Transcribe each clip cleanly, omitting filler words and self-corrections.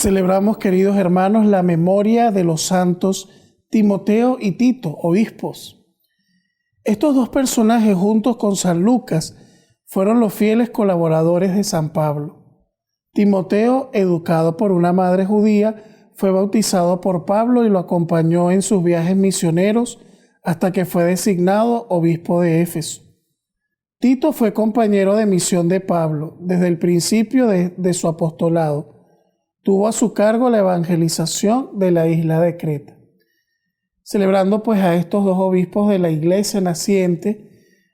Celebramos, queridos hermanos, la memoria de los santos Timoteo y Tito, obispos. Estos dos personajes, juntos con San Lucas, fueron los fieles colaboradores de San Pablo. Timoteo, educado por una madre judía, fue bautizado por Pablo y lo acompañó en sus viajes misioneros hasta que fue designado obispo de Éfeso. Tito fue compañero de misión de Pablo desde el principio de su apostolado. Tuvo a su cargo la evangelización de la isla de Creta. Celebrando pues a estos dos obispos de la iglesia naciente,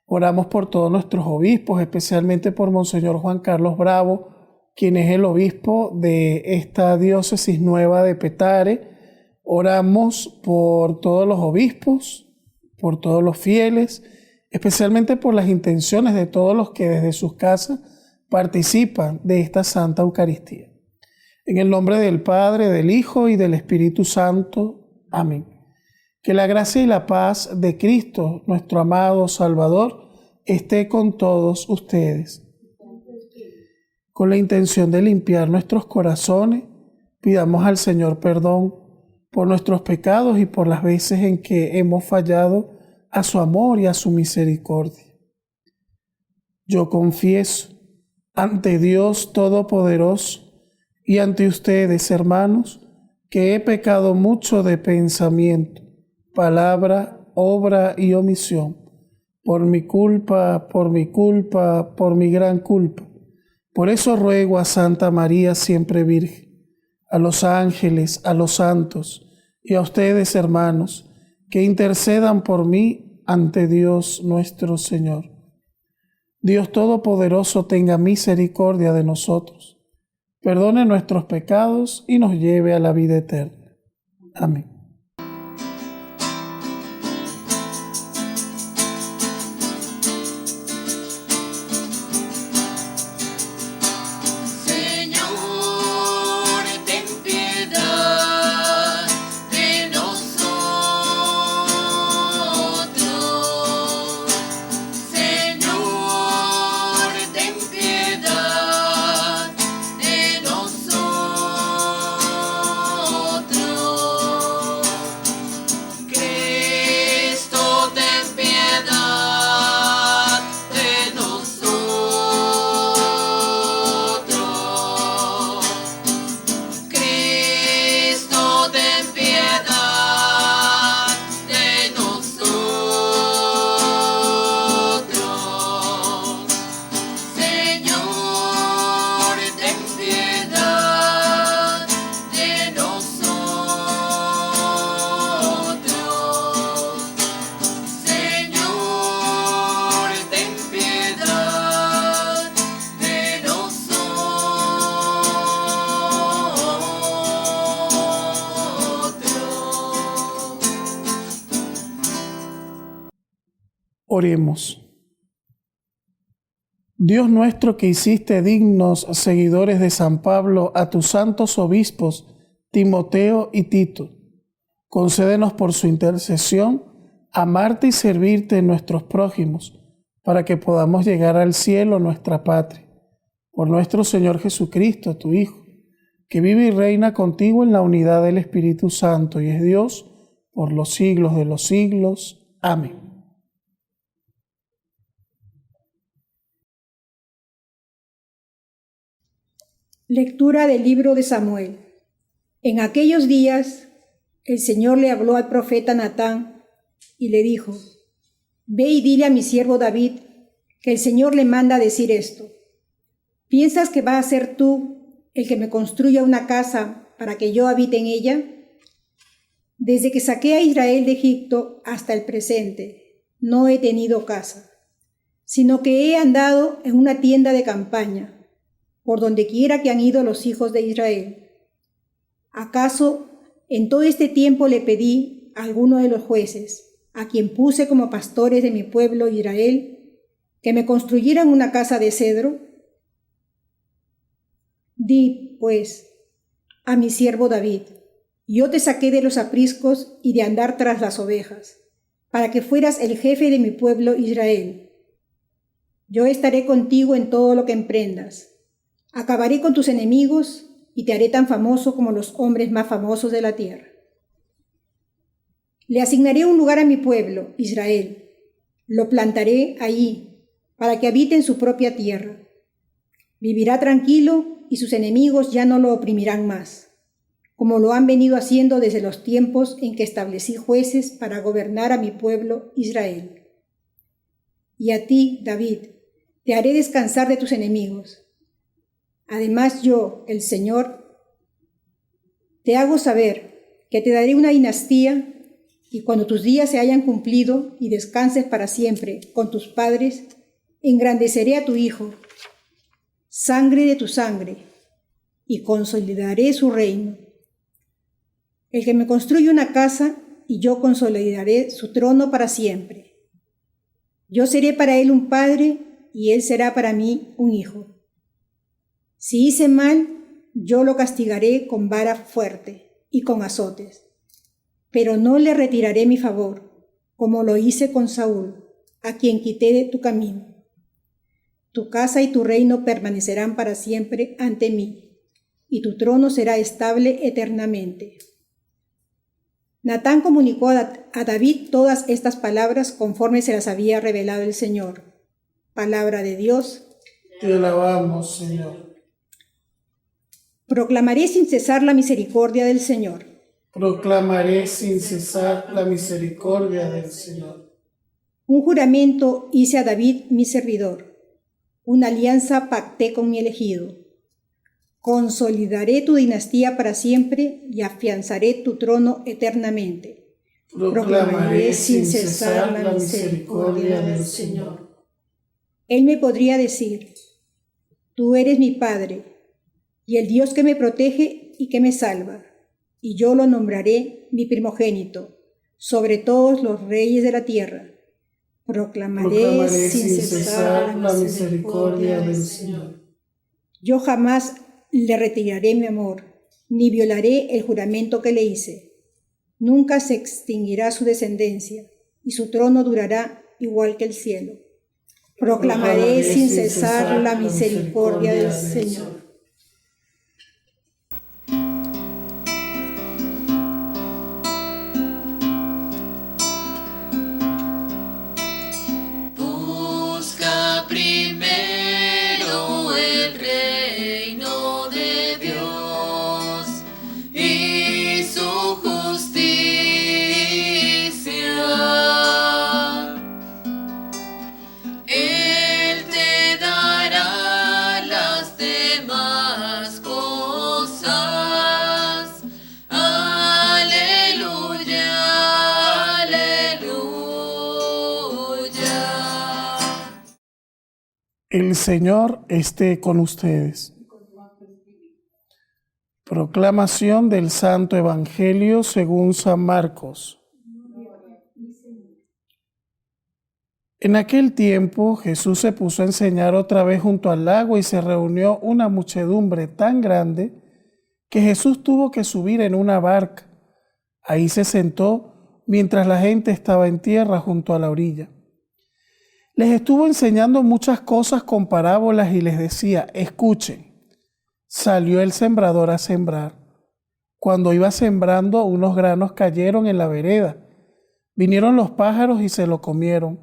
oramos por todos nuestros obispos, especialmente por Monseñor Juan Carlos Bravo, quien es el obispo de esta diócesis nueva de Petare. Oramos por todos los obispos, por todos los fieles, especialmente por las intenciones de todos los que desde sus casas participan de esta Santa Eucaristía. En el nombre del Padre, del Hijo y del Espíritu Santo. Amén. Que la gracia y la paz de Cristo, nuestro amado Salvador, esté con todos ustedes. Con la intención de limpiar nuestros corazones, pidamos al Señor perdón por nuestros pecados y por las veces en que hemos fallado a su amor y a su misericordia. Yo confieso ante Dios Todopoderoso y ante ustedes, hermanos, que he pecado mucho de pensamiento, palabra, obra y omisión, por mi culpa, por mi gran culpa. Por eso ruego a Santa María siempre Virgen, a los ángeles, a los santos y a ustedes, hermanos, que intercedan por mí ante Dios nuestro Señor. Dios Todopoderoso tenga misericordia de nosotros, perdone nuestros pecados y nos lleve a la vida eterna. Amén. Oremos. Dios nuestro, que hiciste dignos seguidores de San Pablo a tus santos obispos Timoteo y Tito, concédenos por su intercesión amarte y servirte en nuestros prójimos, para que podamos llegar al cielo, nuestra patria. Por nuestro Señor Jesucristo, tu Hijo, que vive y reina contigo en la unidad del Espíritu Santo y es Dios por los siglos de los siglos. Amén. Lectura del libro de Samuel. En aquellos días el Señor le habló al profeta Natán y le dijo: Ve y dile a mi siervo David que el Señor le manda decir esto. ¿Piensas que vas a ser tú el que me construya una casa para que yo habite en ella? Desde que saqué a Israel de Egipto hasta el presente, no he tenido casa, sino que he andado en una tienda de campaña, por donde quiera que han ido los hijos de Israel. ¿Acaso en todo este tiempo le pedí a alguno de los jueces, a quien puse como pastores de mi pueblo Israel, que me construyeran una casa de cedro? Di, pues, a mi siervo David: yo te saqué de los apriscos y de andar tras las ovejas, para que fueras el jefe de mi pueblo Israel. Yo estaré contigo en todo lo que emprendas. Acabaré con tus enemigos y te haré tan famoso como los hombres más famosos de la tierra. Le asignaré un lugar a mi pueblo, Israel. Lo plantaré allí, para que habite en su propia tierra. Vivirá tranquilo y sus enemigos ya no lo oprimirán más, como lo han venido haciendo desde los tiempos en que establecí jueces para gobernar a mi pueblo Israel. Y a ti, David, te haré descansar de tus enemigos. Además yo, el Señor, te hago saber que te daré una dinastía, y cuando tus días se hayan cumplido y descanses para siempre con tus padres, engrandeceré a tu hijo, sangre de tu sangre, y consolidaré su reino. El que me construye una casa, y yo consolidaré su trono para siempre. Yo seré para él un padre, y él será para mí un hijo. Si hice mal, yo lo castigaré con vara fuerte y con azotes, pero no le retiraré mi favor, como lo hice con Saúl, a quien quité de tu camino. Tu casa y tu reino permanecerán para siempre ante mí, y tu trono será estable eternamente. Natán comunicó a David todas estas palabras conforme se las había revelado el Señor. Palabra de Dios. Te alabamos, Señor. Proclamaré sin cesar la misericordia del Señor. Proclamaré sin cesar la misericordia del Señor. Un juramento hice a David mi servidor. Una alianza pacté con mi elegido. Consolidaré tu dinastía para siempre y afianzaré tu trono eternamente. Proclamaré sin cesar la misericordia del Señor. Él me podría decir: tú eres mi Padre, y el Dios que me protege y que me salva, y yo lo nombraré mi primogénito sobre todos los reyes de la tierra. Proclamaré sin cesar la misericordia del Señor. Yo jamás le retiraré mi amor, ni violaré el juramento que le hice. Nunca se extinguirá su descendencia, y su trono durará igual que el cielo. Proclamaré sin cesar la misericordia del Señor. El Señor esté con ustedes. Proclamación del Santo Evangelio según San Marcos. En aquel tiempo Jesús se puso a enseñar otra vez junto al lago y se reunió una muchedumbre tan grande que Jesús tuvo que subir en una barca. Ahí se sentó mientras la gente estaba en tierra junto a la orilla. Les estuvo enseñando muchas cosas con parábolas y les decía: escuchen. Salió el sembrador a sembrar. Cuando iba sembrando, unos granos cayeron en la vereda. Vinieron los pájaros y se lo comieron.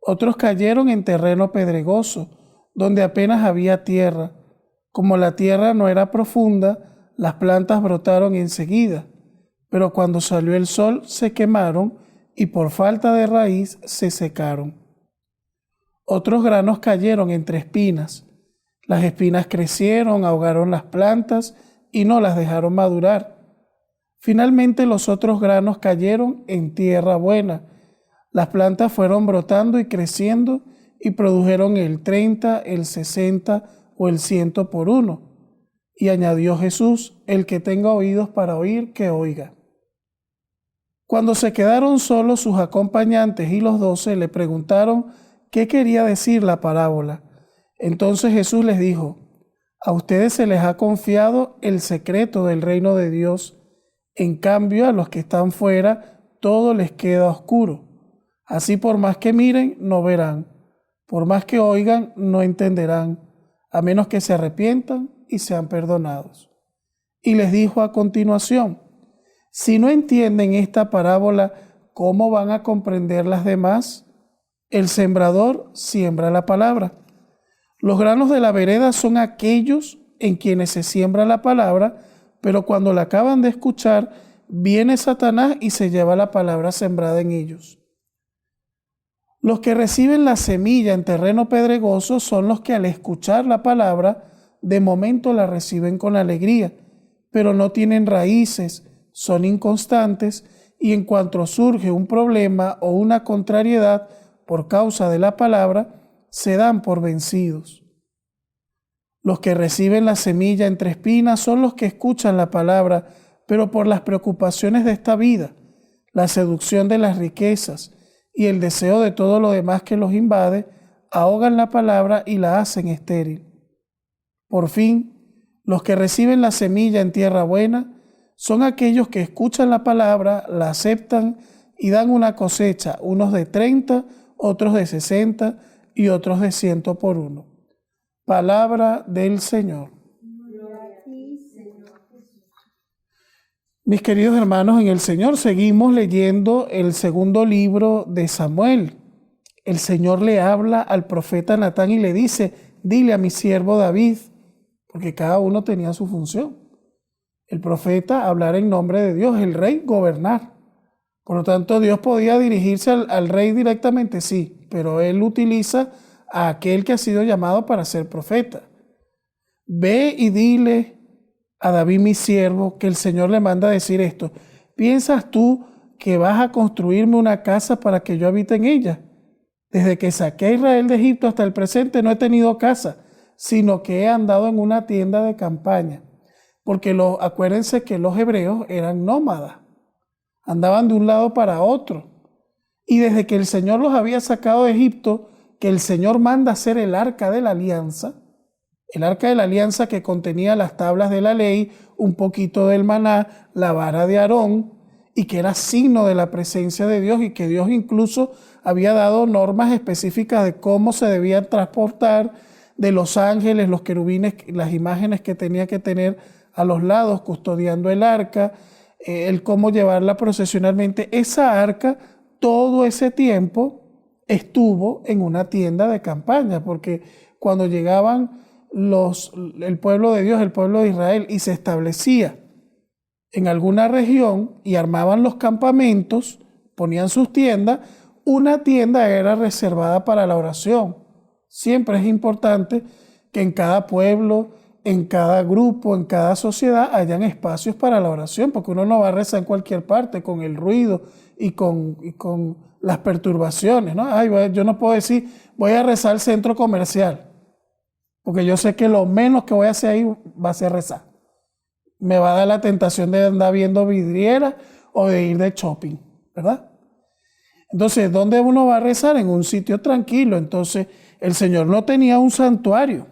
Otros cayeron en terreno pedregoso, donde apenas había tierra. Como la tierra no era profunda, las plantas brotaron enseguida, pero cuando salió el sol se quemaron y por falta de raíz se secaron. Otros granos cayeron entre espinas. Las espinas crecieron, ahogaron las plantas y no las dejaron madurar. Finalmente los otros granos cayeron en tierra buena. Las plantas fueron brotando y creciendo y produjeron el 30, el 60 o el 100 por uno. Y añadió Jesús: el que tenga oídos para oír, que oiga. Cuando se quedaron solos sus acompañantes y los 12 le preguntaron qué quería decir la parábola. Entonces Jesús les dijo: a ustedes se les ha confiado el secreto del reino de Dios. En cambio, a los que están fuera, todo les queda oscuro. Así, por más que miren, no verán. Por más que oigan, no entenderán, a menos que se arrepientan y sean perdonados. Y les dijo a continuación: si no entienden esta parábola, ¿cómo van a comprender las demás? El sembrador siembra la palabra. Los granos de la vereda son aquellos en quienes se siembra la palabra, pero cuando la acaban de escuchar, viene Satanás y se lleva la palabra sembrada en ellos. Los que reciben la semilla en terreno pedregoso son los que al escuchar la palabra, de momento la reciben con alegría, pero no tienen raíces, son inconstantes y en cuanto surge un problema o una contrariedad por causa de la palabra, se dan por vencidos. Los que reciben la semilla entre espinas son los que escuchan la palabra, pero por las preocupaciones de esta vida, la seducción de las riquezas y el deseo de todo lo demás que los invade, ahogan la palabra y la hacen estéril. Por fin, los que reciben la semilla en tierra buena son aquellos que escuchan la palabra, la aceptan y dan una cosecha, unos de 30, otros de 60 y otros de 100 por uno. Palabra del Señor. Mis queridos hermanos en el Señor, seguimos leyendo el segundo libro de Samuel. El Señor le habla al profeta Natán y le dice: dile a mi siervo David, porque cada uno tenía su función. El profeta hablar en nombre de Dios, el rey gobernar. Por lo tanto, Dios podía dirigirse al rey directamente, sí, pero él utiliza a aquel que ha sido llamado para ser profeta. Ve y dile a David mi siervo que el Señor le manda a decir esto: ¿piensas tú que vas a construirme una casa para que yo habite en ella? Desde que saqué a Israel de Egipto hasta el presente no he tenido casa, sino que he andado en una tienda de campaña. Porque acuérdense que los hebreos eran nómadas, andaban de un lado para otro. Y desde que el Señor los había sacado de Egipto, que el Señor manda hacer el arca de la alianza que contenía las tablas de la ley, un poquito del maná, la vara de Aarón, y que era signo de la presencia de Dios, y que Dios incluso había dado normas específicas de cómo se debían transportar, de los ángeles, los querubines, las imágenes que tenía que tener a los lados custodiando el arca, el cómo llevarla procesionalmente. Esa arca, todo ese tiempo, estuvo en una tienda de campaña, porque cuando llegaban el pueblo de Dios, el pueblo de Israel, y se establecía en alguna región y armaban los campamentos, ponían sus tiendas, una tienda era reservada para la oración. Siempre es importante que en cada pueblo, en cada grupo, en cada sociedad hayan espacios para la oración, porque uno no va a rezar en cualquier parte con el ruido y con las perturbaciones, ¿no? Yo no puedo decir, voy a rezar al centro comercial, porque yo sé que lo menos que voy a hacer ahí va a ser rezar. Me va a dar la tentación de andar viendo vidriera o de ir de shopping, ¿verdad? Entonces, ¿dónde uno va a rezar? En un sitio tranquilo. Entonces, el Señor no tenía un santuario,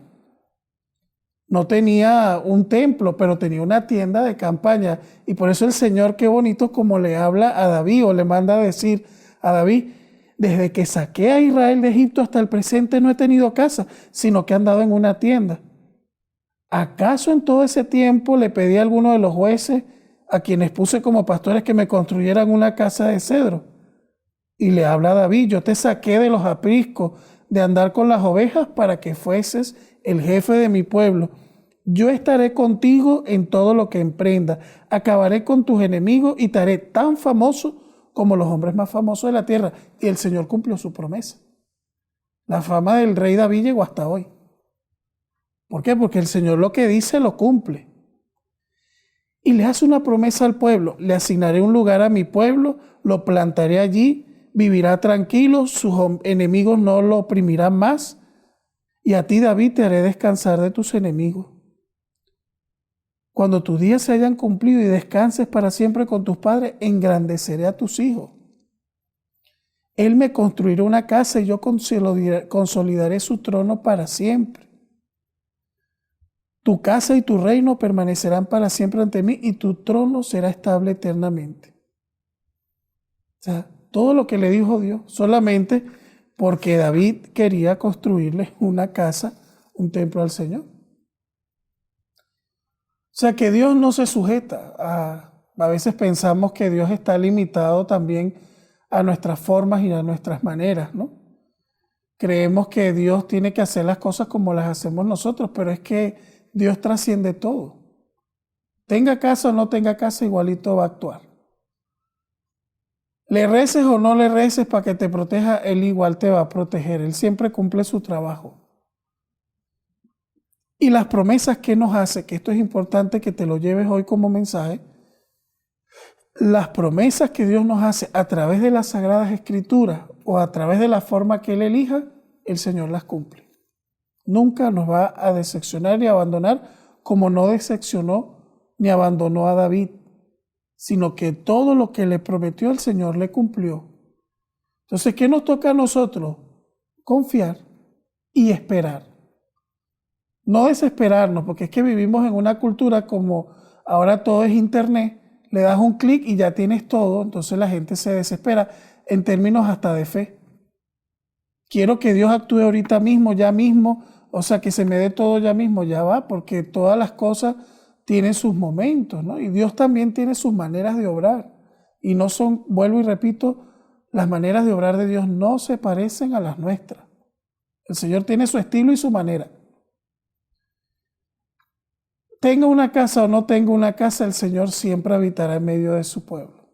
no tenía un templo, pero tenía una tienda de campaña. Y por eso el Señor, qué bonito como le habla a David, o le manda a decir a David: desde que saqué a Israel de Egipto hasta el presente no he tenido casa, sino que he andado en una tienda. ¿Acaso en todo ese tiempo le pedí a alguno de los jueces a quienes puse como pastores que me construyeran una casa de cedro? Y le habla a David: yo te saqué de los apriscos de andar con las ovejas para que fueses el jefe de mi pueblo. Yo estaré contigo en todo lo que emprendas, acabaré con tus enemigos y te haré tan famoso como los hombres más famosos de la tierra. Y el Señor cumplió su promesa. La fama del rey David llegó hasta hoy. ¿Por qué? Porque el Señor lo que dice lo cumple. Y le hace una promesa al pueblo: le asignaré un lugar a mi pueblo, lo plantaré allí, vivirá tranquilo, sus enemigos no lo oprimirán más, y a ti, David, te haré descansar de tus enemigos. Cuando tus días se hayan cumplido y descanses para siempre con tus padres, engrandeceré a tus hijos. Él me construirá una casa y yo consolidaré su trono para siempre. Tu casa y tu reino permanecerán para siempre ante mí y tu trono será estable eternamente. O sea, todo lo que le dijo Dios, solamente porque David quería construirle una casa, un templo al Señor. O sea que Dios no se sujeta a veces pensamos que Dios está limitado también a nuestras formas y a nuestras maneras, ¿no? Creemos que Dios tiene que hacer las cosas como las hacemos nosotros, pero es que Dios trasciende todo. Tenga casa o no tenga casa, igualito va a actuar. Le reces o no le reces para que te proteja, Él igual te va a proteger. Él siempre cumple su trabajo. Y las promesas que nos hace, que esto es importante que te lo lleves hoy como mensaje, las promesas que Dios nos hace a través de las Sagradas Escrituras o a través de la forma que Él elija, el Señor las cumple. Nunca nos va a decepcionar ni abandonar como no decepcionó ni abandonó a David, sino que todo lo que le prometió el Señor le cumplió. Entonces, ¿qué nos toca a nosotros? Confiar y esperar. No desesperarnos, porque es que vivimos en una cultura como ahora todo es internet, le das un clic y ya tienes todo, entonces la gente se desespera en términos hasta de fe. Quiero que Dios actúe ahorita mismo, ya mismo, o sea, que se me dé todo ya mismo, ya va, porque todas las cosas tienen sus momentos, ¿no? Y Dios también tiene sus maneras de obrar. Y no son, vuelvo y repito, las maneras de obrar de Dios no se parecen a las nuestras. El Señor tiene su estilo y su manera. Tenga una casa o no tenga una casa, el Señor siempre habitará en medio de su pueblo.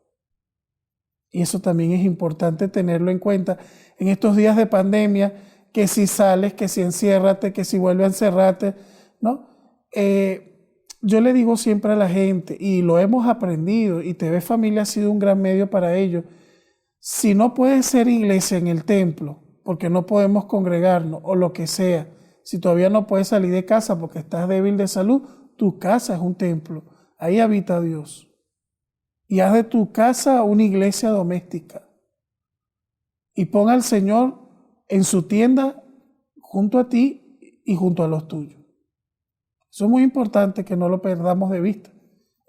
Y eso también es importante tenerlo en cuenta en estos días de pandemia, que si sales, que si enciérrate, que si vuelve a encerrarte, ¿no? Yo le digo siempre a la gente, y lo hemos aprendido, y TV Familia ha sido un gran medio para ello, si no puedes ser iglesia en el templo, porque no podemos congregarnos, o lo que sea, si todavía no puedes salir de casa porque estás débil de salud, tu casa es un templo, ahí habita Dios. Y haz de tu casa una iglesia doméstica. Y pon al Señor en su tienda junto a ti y junto a los tuyos. Eso es muy importante que no lo perdamos de vista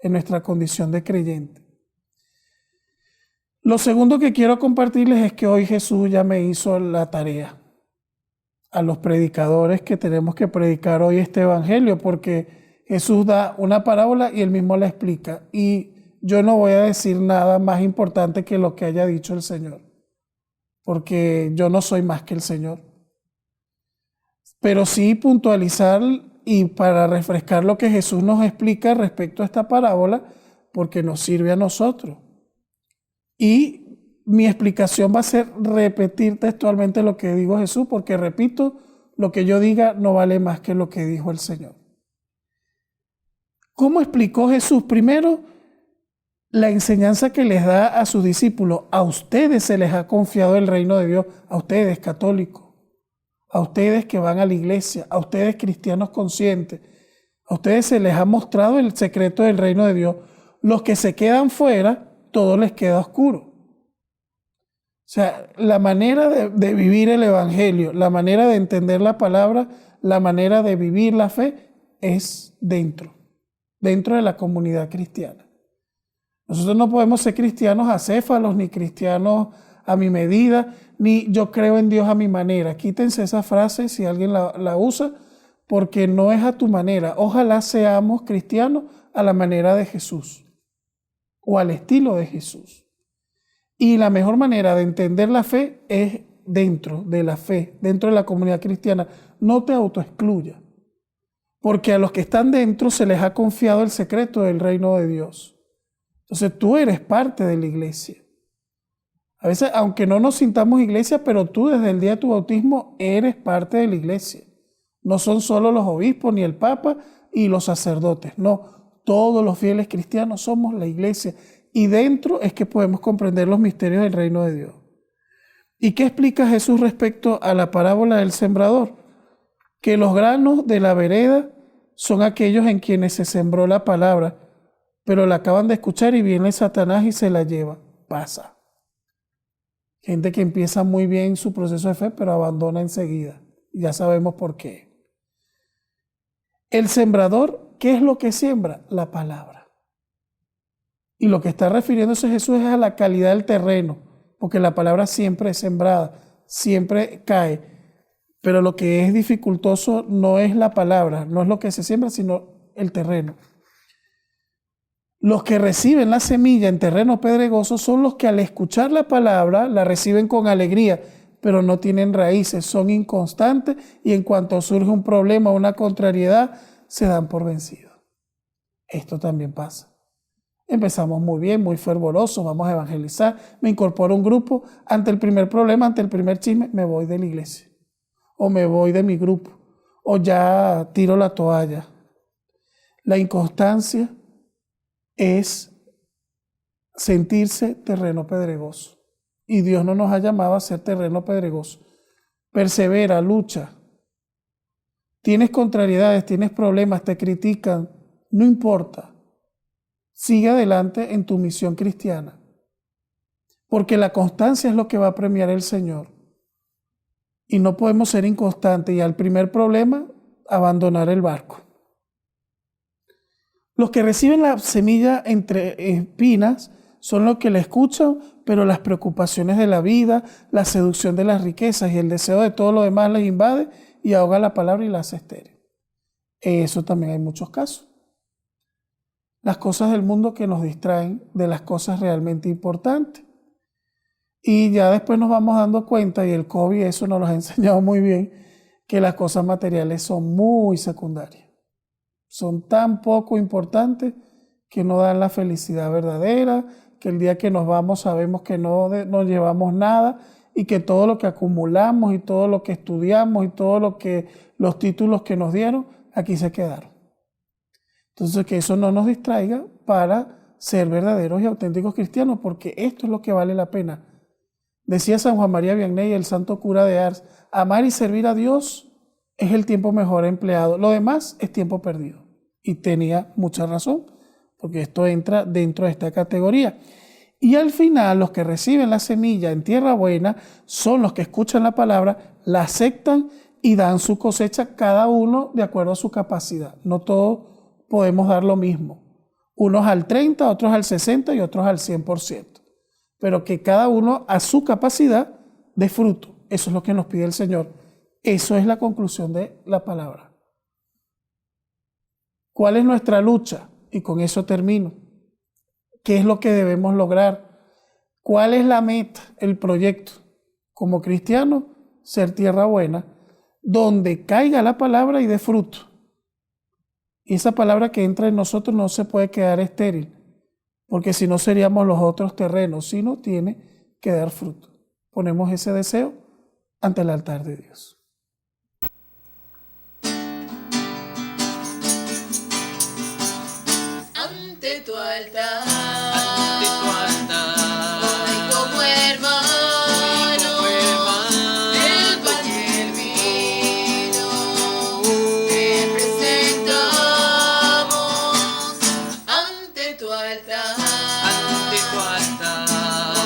en nuestra condición de creyente. Lo segundo que quiero compartirles es que hoy Jesús ya me hizo la tarea a los predicadores que tenemos que predicar hoy este evangelio, porque Jesús da una parábola y él mismo la explica. Y yo no voy a decir nada más importante que lo que haya dicho el Señor, porque yo no soy más que el Señor. Pero sí puntualizar y para refrescar lo que Jesús nos explica respecto a esta parábola, porque nos sirve a nosotros. Y mi explicación va a ser repetir textualmente lo que dijo Jesús, porque repito, lo que yo diga no vale más que lo que dijo el Señor. ¿Cómo explicó Jesús? Primero, la enseñanza que les da a sus discípulos. A ustedes se les ha confiado el reino de Dios, a ustedes católicos, a ustedes que van a la iglesia, a ustedes cristianos conscientes. A ustedes se les ha mostrado el secreto del reino de Dios. Los que se quedan fuera, todo les queda oscuro. O sea, la manera de vivir el evangelio, la manera de entender la palabra, la manera de vivir la fe es dentro de la comunidad cristiana. Nosotros no podemos ser cristianos acéfalos, ni cristianos a mi medida, ni yo creo en Dios a mi manera. Quítense esa frase si alguien la usa, porque no es a tu manera. Ojalá seamos cristianos a la manera de Jesús o al estilo de Jesús. Y la mejor manera de entender la fe es dentro de la fe, dentro de la comunidad cristiana. No te autoexcluyas, porque a los que están dentro se les ha confiado el secreto del reino de Dios. Entonces tú eres parte de la iglesia. A veces, aunque no nos sintamos iglesia, pero tú desde el día de tu bautismo eres parte de la iglesia. No son solo los obispos, ni el papa y los sacerdotes. No, todos los fieles cristianos somos la iglesia. Y dentro es que podemos comprender los misterios del reino de Dios. ¿Y qué explica Jesús respecto a la parábola del sembrador? Que los granos de la vereda son aquellos en quienes se sembró la palabra, pero la acaban de escuchar y viene Satanás y se la lleva. Pasa. Gente que empieza muy bien su proceso de fe, pero abandona enseguida. Ya sabemos por qué. El sembrador, ¿qué es lo que siembra? La palabra. Y lo que está refiriéndose Jesús es a la calidad del terreno, porque la palabra siempre es sembrada, siempre cae. Pero lo que es dificultoso no es la palabra, no es lo que se siembra, sino el terreno. Los que reciben la semilla en terreno pedregoso son los que al escuchar la palabra la reciben con alegría, pero no tienen raíces, son inconstantes y en cuanto surge un problema o una contrariedad, se dan por vencidos. Esto también pasa. Empezamos muy bien, muy fervorosos, vamos a evangelizar, me incorporo a un grupo, ante el primer problema, ante el primer chisme, me voy de la iglesia, o me voy de mi grupo, o ya tiro la toalla. La inconstancia es sentirse terreno pedregoso. Y Dios no nos ha llamado a ser terreno pedregoso. Persevera, lucha. Tienes contrariedades, tienes problemas, te critican, no importa. Sigue adelante en tu misión cristiana. Porque la constancia es lo que va a premiar el Señor. Y no podemos ser inconstantes y al primer problema, abandonar el barco. Los que reciben la semilla entre espinas son los que la escuchan, pero las preocupaciones de la vida, la seducción de las riquezas y el deseo de todo lo demás les invade y ahoga la palabra y la hace estéril. Eso también hay muchos casos. Las cosas del mundo que nos distraen de las cosas realmente importantes. Y ya después nos vamos dando cuenta, y el COVID eso nos lo ha enseñado muy bien, que las cosas materiales son muy secundarias. Son tan poco importantes que no dan la felicidad verdadera, que el día que nos vamos sabemos que no nos llevamos nada y que todo lo que acumulamos y todo lo que estudiamos y todo lo que los títulos que nos dieron, aquí se quedaron. Entonces que eso no nos distraiga para ser verdaderos y auténticos cristianos, porque esto es lo que vale la pena. Decía San Juan María Vianney, el santo cura de Ars, amar y servir a Dios es el tiempo mejor empleado. Lo demás es tiempo perdido. Y tenía mucha razón, porque esto entra dentro de esta categoría. Y al final, los que reciben la semilla en tierra buena son los que escuchan la palabra, la aceptan y dan su cosecha, cada uno de acuerdo a su capacidad. No todos podemos dar lo mismo. Unos al 30%, otros al 60% y otros al 100%. Pero que cada uno a su capacidad dé fruto. Eso es lo que nos pide el Señor. Eso es la conclusión de la palabra. ¿Cuál es nuestra lucha? Y con eso termino. ¿Qué es lo que debemos lograr? ¿Cuál es la meta, el proyecto? Como cristiano, ser tierra buena, donde caiga la palabra y dé fruto. Y esa palabra que entra en nosotros no se puede quedar estéril, porque si no seríamos los otros terrenos, sino tiene que dar fruto. Ponemos ese deseo ante el altar de Dios. Ante tu altar, hoy como hermano, el pan y el vino, te presentamos ante tu altar,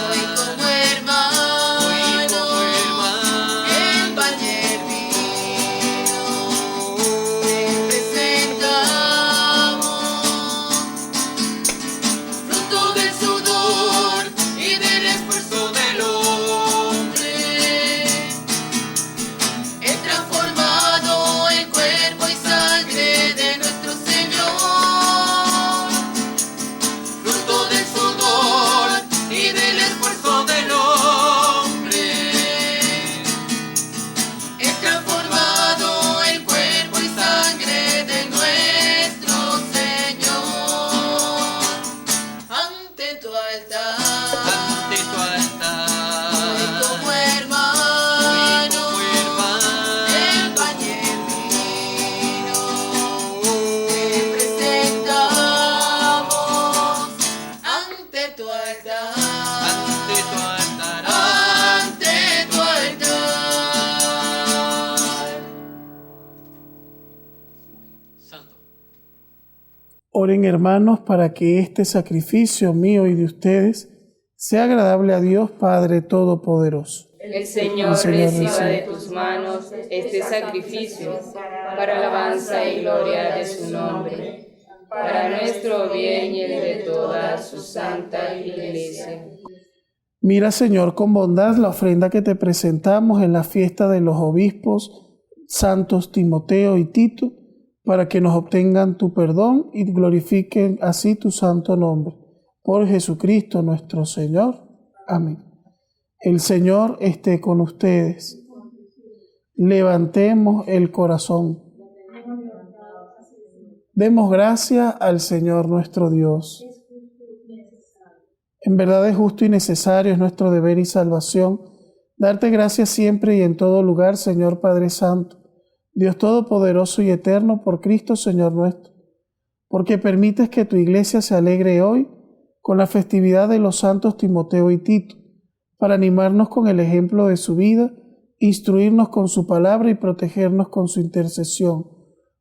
hoy como hermano, el pan y el vino, te presentamos. Fruto del sudor y del esfuerzo del hombre, he transformado el cuerpo y sangre de nuestro Señor. Fruto del sudor y del esfuerzo del hombre, he transformado el cuerpo y sangre de nuestro Señor. Ante tu altar, hoy como hermano, el pan y el vino, te presentamos ante tu altar, ante tu altar. Santo. Oren, hermanos, para que este sacrificio mío y de ustedes sea agradable a Dios Padre Todopoderoso. El Señor reciba de tus manos este sacrificio para alabanza y gloria de su nombre, para nuestro bien y el de toda su santa Iglesia. Mira, Señor, con bondad la ofrenda que te presentamos en la fiesta de los obispos santos Timoteo y Tito, para que nos obtengan tu perdón y glorifiquen así tu santo nombre. Por Jesucristo nuestro Señor. Amén. El Señor esté con ustedes. Levantemos el corazón. Demos gracias al Señor nuestro Dios. En verdad es justo y necesario, es nuestro deber y salvación, darte gracias siempre y en todo lugar, Señor Padre Santo, Dios Todopoderoso y Eterno, por Cristo Señor nuestro, porque permites que tu Iglesia se alegre hoy con la festividad de los santos Timoteo y Tito, para animarnos con el ejemplo de su vida, instruirnos con su palabra y protegernos con su intercesión.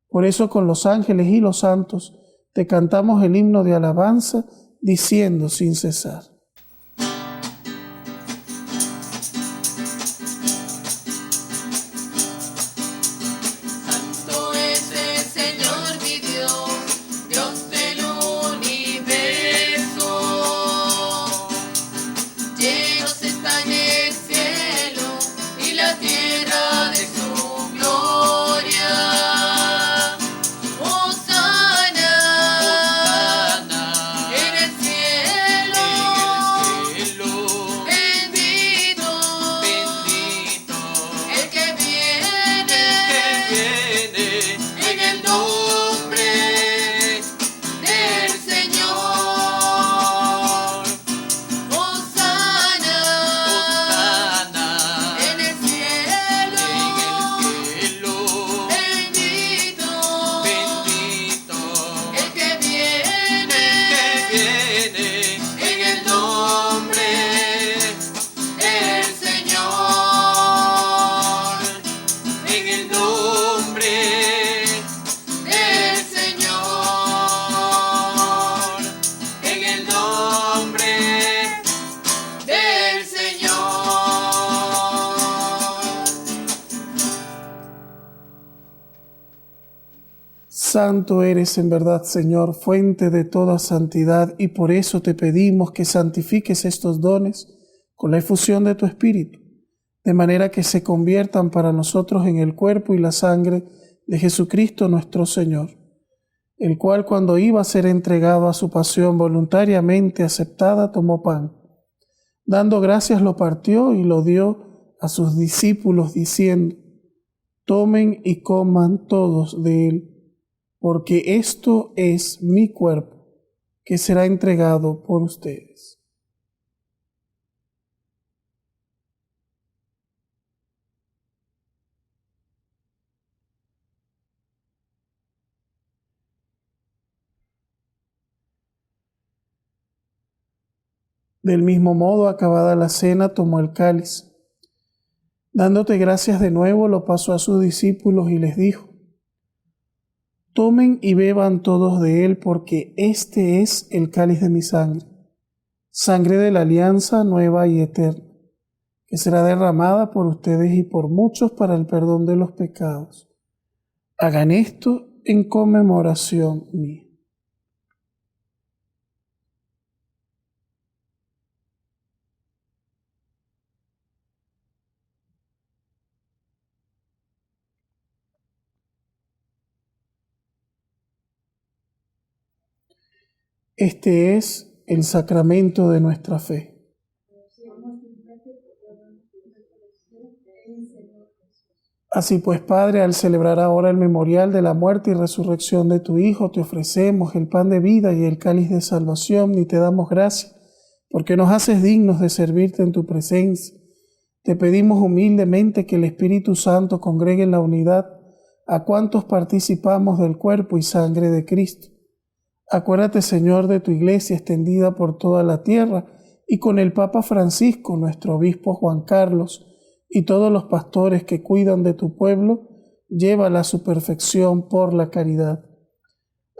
Por eso con los ángeles y los santos te cantamos el himno de alabanza, diciendo sin cesar. Santo es el Señor mi Dios, Dios del universo. Llenos están el cielo y la tierra de su gloria. Hosana en el cielo. Bendito el que viene en el nombre del Señor. Hosana en el cielo. Bendito el que viene en el nombre del Señor. En el nombre del Señor. En el nombre del Señor. Santo eres en verdad, Señor, fuente de toda santidad, y por eso te pedimos que santifiques estos dones con la efusión de tu Espíritu, de manera que se conviertan para nosotros en el cuerpo y la sangre de Jesucristo nuestro Señor, el cual cuando iba a ser entregado a su pasión voluntariamente aceptada, tomó pan. Dando gracias lo partió y lo dio a sus discípulos diciendo: tomen y coman todos de él, porque esto es mi cuerpo, que será entregado por ustedes. Del mismo modo, acabada la cena, tomó el cáliz. Dándote gracias de nuevo, lo pasó a sus discípulos y les dijo: tomen y beban todos de él, porque este es el cáliz de mi sangre, sangre de la alianza nueva y eterna, que será derramada por ustedes y por muchos para el perdón de los pecados. Hagan esto en conmemoración mía. Este es el sacramento de nuestra fe. Así pues, Padre, al celebrar ahora el memorial de la muerte y resurrección de tu Hijo, te ofrecemos el pan de vida y el cáliz de salvación, y te damos gracias, porque nos haces dignos de servirte en tu presencia. Te pedimos humildemente que el Espíritu Santo congregue en la unidad a cuantos participamos del cuerpo y sangre de Cristo. Acuérdate, Señor, de tu Iglesia extendida por toda la tierra, y con el Papa Francisco, nuestro obispo Juan Carlos, y todos los pastores que cuidan de tu pueblo, llévala a su perfección por la caridad.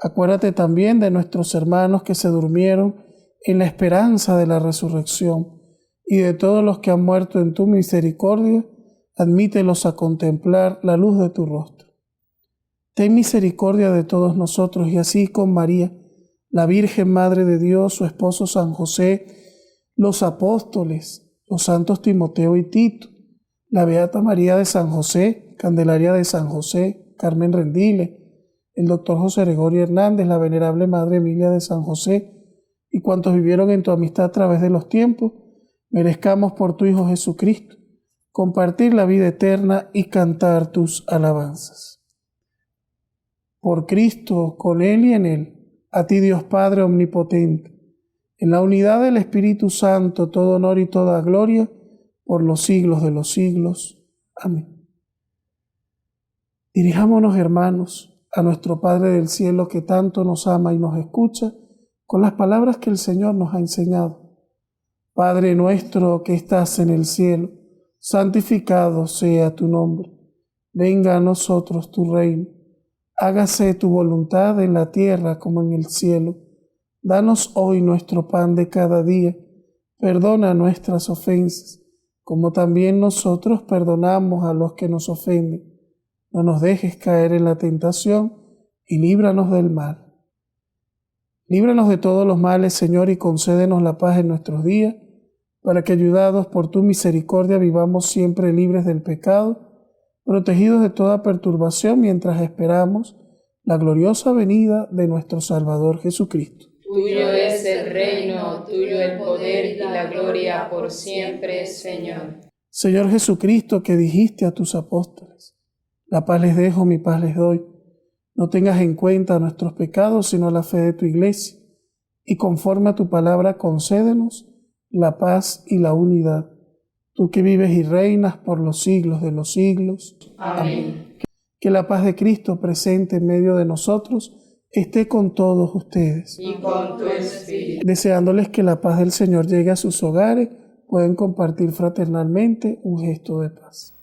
Acuérdate también de nuestros hermanos que se durmieron en la esperanza de la resurrección, y de todos los que han muerto en tu misericordia, admítelos a contemplar la luz de tu rostro. Ten misericordia de todos nosotros, y así con María, la Virgen Madre de Dios, su esposo San José, los apóstoles, los santos Timoteo y Tito, la Beata María de San José, Candelaria de San José, Carmen Rendile, el doctor José Gregorio Hernández, la venerable Madre Emilia de San José, y cuantos vivieron en tu amistad a través de los tiempos, merezcamos por tu Hijo Jesucristo compartir la vida eterna y cantar tus alabanzas. Por Cristo, con Él y en Él, a ti Dios Padre Omnipotente, en la unidad del Espíritu Santo, todo honor y toda gloria, por los siglos de los siglos. Amén. Dirijámonos, hermanos, a nuestro Padre del cielo que tanto nos ama y nos escucha, con las palabras que el Señor nos ha enseñado. Padre nuestro que estás en el cielo, santificado sea tu nombre. Venga a nosotros tu reino. Hágase tu voluntad en la tierra como en el cielo. Danos hoy nuestro pan de cada día. Perdona nuestras ofensas, como también nosotros perdonamos a los que nos ofenden. No nos dejes caer en la tentación y líbranos del mal. Líbranos de todos los males, Señor, y concédenos la paz en nuestros días, para que, ayudados por tu misericordia, vivamos siempre libres del pecado, protegidos de toda perturbación, mientras esperamos la gloriosa venida de nuestro Salvador Jesucristo. Tuyo es el reino, tuyo el poder y la gloria por siempre, Señor. Señor Jesucristo, que dijiste a tus apóstoles: la paz les dejo, mi paz les doy. No tengas en cuenta nuestros pecados, sino la fe de tu Iglesia, y conforme a tu palabra concédenos la paz y la unidad. Tú que vives y reinas por los siglos de los siglos. Amén. Que la paz de Cristo presente en medio de nosotros esté con todos ustedes. Y con tu espíritu. Deseándoles que la paz del Señor llegue a sus hogares, pueden compartir fraternalmente un gesto de paz.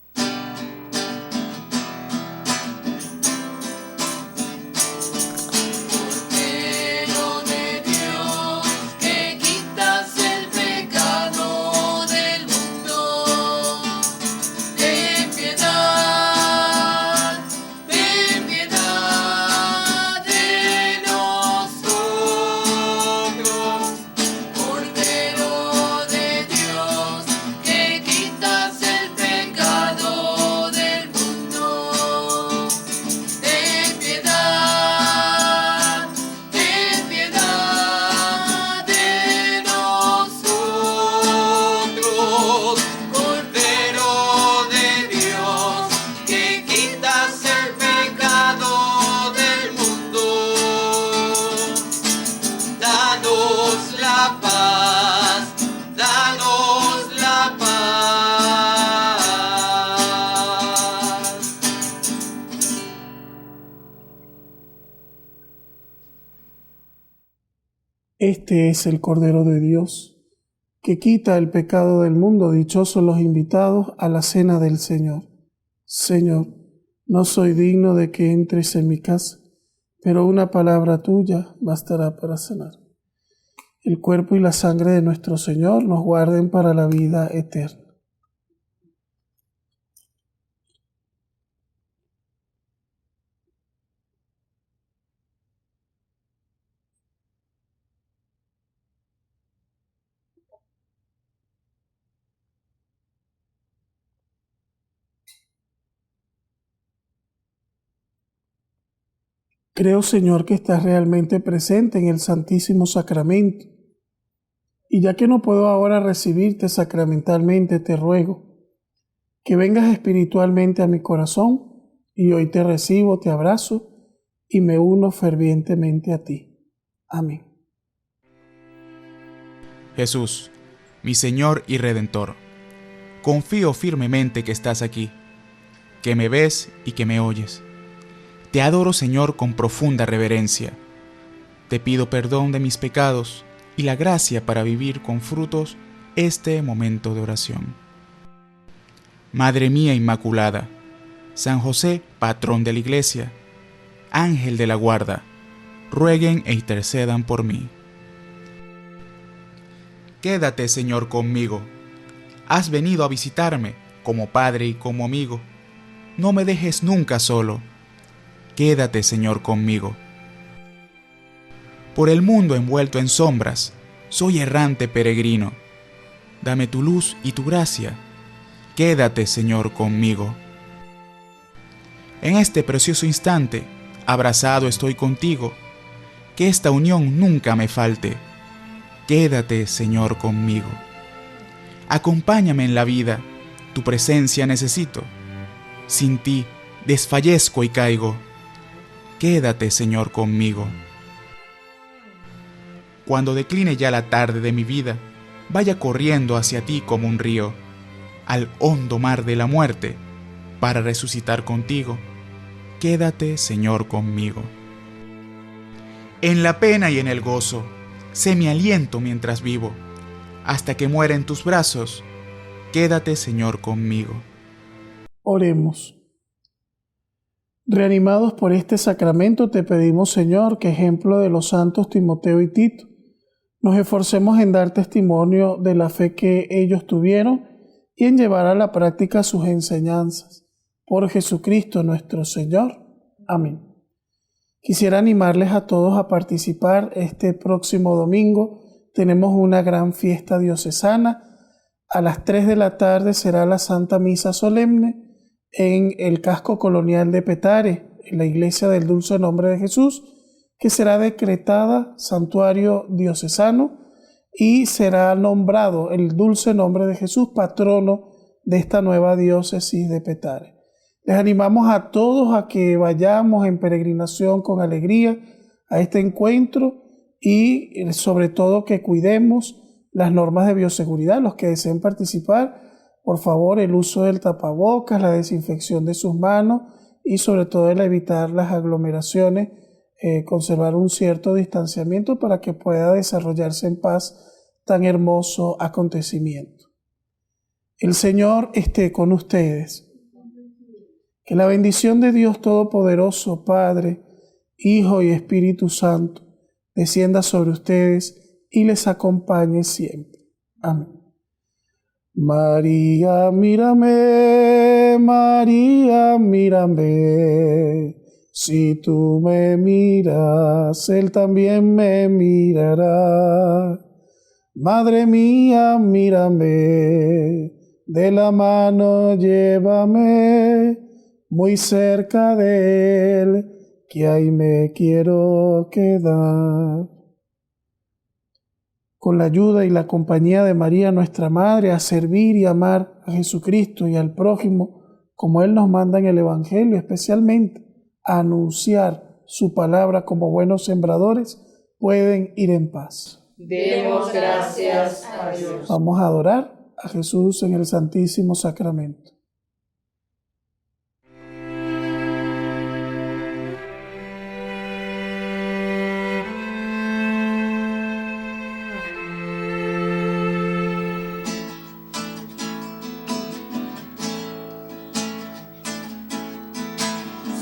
Este es el Cordero de Dios, que quita el pecado del mundo. Dichosos los invitados a la cena del Señor. Señor, no soy digno de que entres en mi casa, pero una palabra tuya bastará para sanar. El cuerpo y la sangre de nuestro Señor nos guarden para la vida eterna. Creo, Señor, que estás realmente presente en el Santísimo Sacramento. Y ya que no puedo ahora recibirte sacramentalmente, te ruego que vengas espiritualmente a mi corazón, y hoy te recibo, te abrazo y me uno fervientemente a ti. Amén. Jesús, mi Señor y Redentor, confío firmemente que estás aquí, que me ves y que me oyes. Te adoro, Señor, con profunda reverencia. Te pido perdón de mis pecados y la gracia para vivir con frutos este momento de oración. Madre mía Inmaculada, San José, patrón de la Iglesia, Ángel de la guarda, rueguen e intercedan por mí. Quédate, Señor, conmigo. Has venido a visitarme como Padre y como amigo. No me dejes nunca solo. Quédate, Señor, conmigo. Por el mundo envuelto en sombras, soy errante peregrino. Dame tu luz y tu gracia. Quédate, Señor, conmigo. En este precioso instante, abrazado estoy contigo, que esta unión nunca me falte. Quédate, Señor, conmigo. Acompáñame en la vida, tu presencia necesito. Sin ti desfallezco y caigo. Quédate, Señor, conmigo. Cuando decline ya la tarde de mi vida, vaya corriendo hacia ti como un río, al hondo mar de la muerte, para resucitar contigo. Quédate, Señor, conmigo. En la pena y en el gozo, sé mi aliento mientras vivo, hasta que muera en tus brazos. Quédate, Señor, conmigo. Oremos. Reanimados por este sacramento, te pedimos, Señor, que ejemplo de los santos Timoteo y Tito, nos esforcemos en dar testimonio de la fe que ellos tuvieron y en llevar a la práctica sus enseñanzas. Por Jesucristo nuestro Señor. Amén. Quisiera animarles a todos a participar este próximo domingo. Tenemos una gran fiesta diocesana. A las 3 de la tarde será la Santa Misa Solemne en el casco colonial de Petare, en la Iglesia del Dulce Nombre de Jesús, que será decretada santuario diocesano y será nombrado el Dulce Nombre de Jesús patrono de esta nueva diócesis de Petare. Les animamos a todos a que vayamos en peregrinación con alegría a este encuentro y sobre todo que cuidemos las normas de bioseguridad. Los que deseen participar, por favor, el uso del tapabocas, la desinfección de sus manos y sobre todo el evitar las aglomeraciones, conservar un cierto distanciamiento para que pueda desarrollarse en paz tan hermoso acontecimiento. El Señor esté con ustedes. Que la bendición de Dios Todopoderoso, Padre, Hijo y Espíritu Santo, descienda sobre ustedes y les acompañe siempre. Amén. María, mírame, María, mírame. Si tú me miras, Él también me mirará. Madre mía, mírame, de la mano llévame, muy cerca de Él, que ahí me quiero quedar. Con la ayuda y la compañía de María, nuestra Madre, a servir y amar a Jesucristo y al prójimo, como Él nos manda en el Evangelio, especialmente a anunciar su palabra como buenos sembradores, pueden ir en paz. Demos gracias a Dios. Vamos a adorar a Jesús en el Santísimo Sacramento.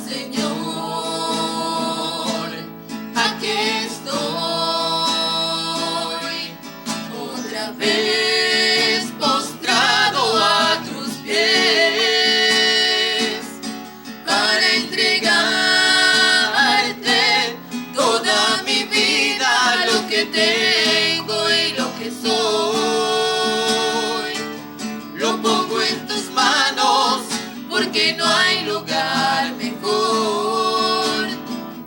Señor, aquí estoy, otra vez postrado a tus pies, para entregarte toda mi vida, lo que tengo y lo que soy. Lo pongo en tus manos, porque no hay lugar mejor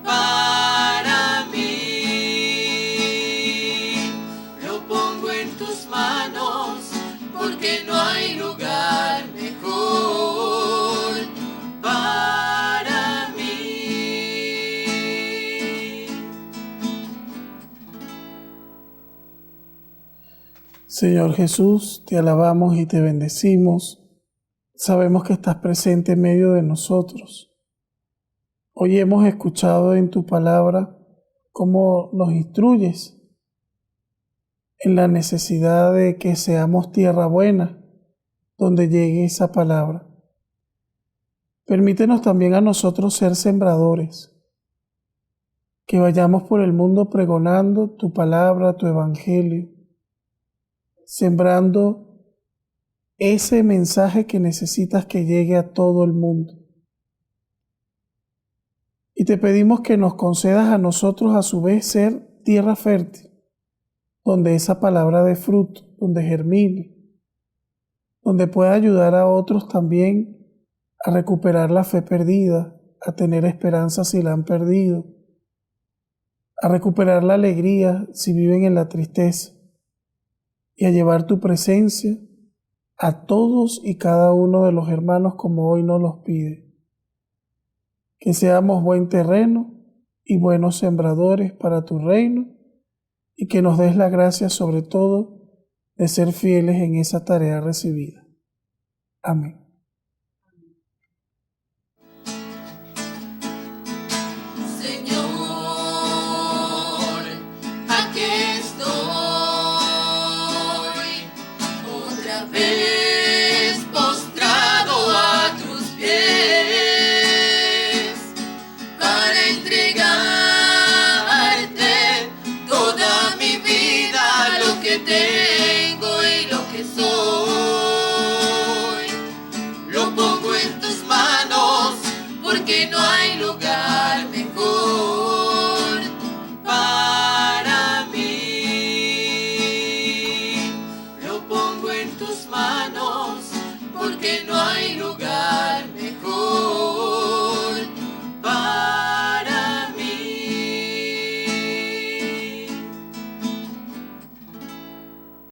para mí. Lo pongo en tus manos, porque no hay lugar mejor para mí. Señor Jesús, te alabamos y te bendecimos. Sabemos que estás presente en medio de nosotros. Hoy hemos escuchado en tu palabra cómo nos instruyes en la necesidad de que seamos tierra buena donde llegue esa palabra. Permítenos también a nosotros ser sembradores, que vayamos por el mundo pregonando tu palabra, tu evangelio, sembrando ese mensaje que necesitas que llegue a todo el mundo. Y te pedimos que nos concedas a nosotros a su vez ser tierra fértil, donde esa palabra dé fruto, donde germine, donde pueda ayudar a otros también a recuperar la fe perdida, a tener esperanza si la han perdido, a recuperar la alegría si viven en la tristeza, y a llevar tu presencia a todos y cada uno de los hermanos como hoy nos los pide. Que seamos buen terreno y buenos sembradores para tu reino, y que nos des la gracia sobre todo de ser fieles en esa tarea recibida. Amén.